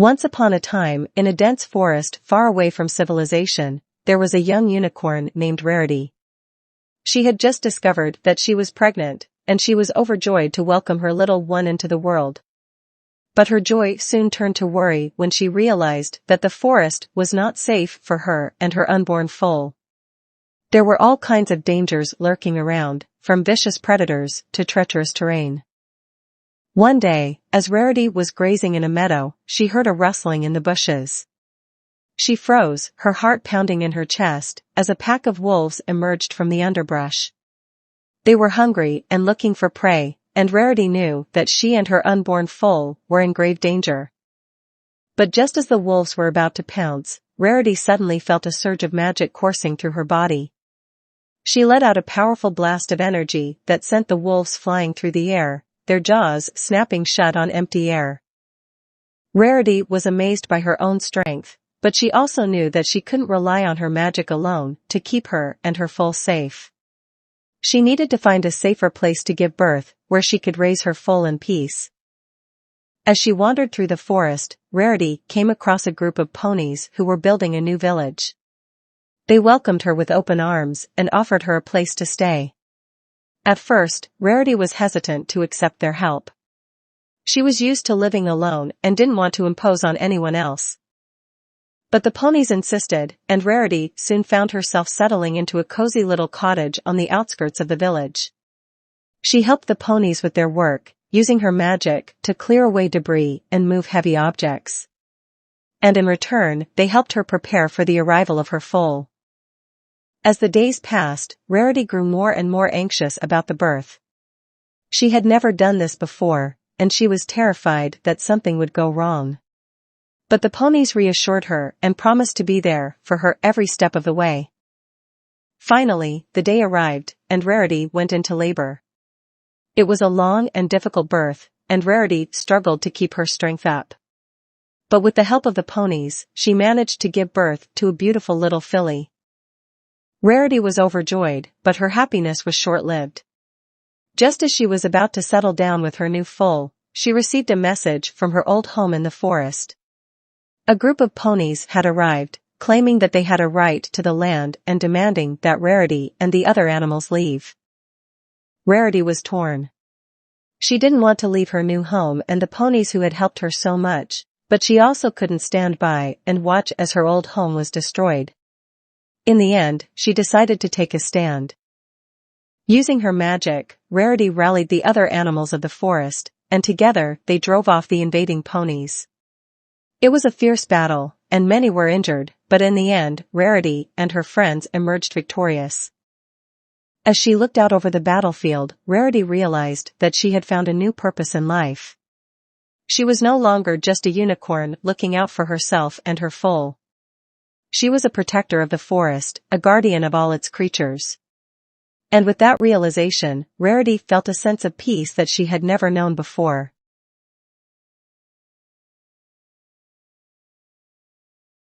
Once upon a time, in a dense forest far away from civilization, there was a young unicorn named Rarity. She had just discovered that she was pregnant, and she was overjoyed to welcome her little one into the world. But her joy soon turned to worry when she realized that the forest was not safe for her and her unborn foal. There were all kinds of dangers lurking around, from vicious predators to treacherous terrain. One day, as Rarity was grazing in a meadow, she heard a rustling in the bushes. She froze, her heart pounding in her chest, as a pack of wolves emerged from the underbrush. They were hungry and looking for prey, and Rarity knew that she and her unborn foal were in grave danger. But just as the wolves were about to pounce, Rarity suddenly felt a surge of magic coursing through her body. She let out a powerful blast of energy that sent the wolves flying through the air, their jaws snapping shut on empty air. Rarity was amazed by her own strength, but she also knew that she couldn't rely on her magic alone to keep her and her foal safe. She needed to find a safer place to give birth, where she could raise her foal in peace. As she wandered through the forest, Rarity came across a group of ponies who were building a new village. They welcomed her with open arms and offered her a place to stay. At first, Rarity was hesitant to accept their help. She was used to living alone and didn't want to impose on anyone else. But the ponies insisted, and Rarity soon found herself settling into a cozy little cottage on the outskirts of the village. She helped the ponies with their work, using her magic to clear away debris and move heavy objects. And in return, they helped her prepare for the arrival of her foal. As the days passed, Rarity grew more and more anxious about the birth. She had never done this before, and she was terrified that something would go wrong. But the ponies reassured her and promised to be there for her every step of the way. Finally, the day arrived, and Rarity went into labor. It was a long and difficult birth, and Rarity struggled to keep her strength up. But with the help of the ponies, she managed to give birth to a beautiful little filly. Rarity was overjoyed, but her happiness was short-lived. Just as she was about to settle down with her new foal, she received a message from her old home in the forest. A group of ponies had arrived, claiming that they had a right to the land and demanding that Rarity and the other animals leave. Rarity was torn. She didn't want to leave her new home and the ponies who had helped her so much, but she also couldn't stand by and watch as her old home was destroyed. In the end, she decided to take a stand. Using her magic, Rarity rallied the other animals of the forest, and together they drove off the invading ponies. It was a fierce battle, and many were injured, but in the end, Rarity and her friends emerged victorious. As she looked out over the battlefield, Rarity realized that she had found a new purpose in life. She was no longer just a unicorn looking out for herself and her foal. She was a protector of the forest, a guardian of all its creatures. And with that realization, Rarity felt a sense of peace that she had never known before.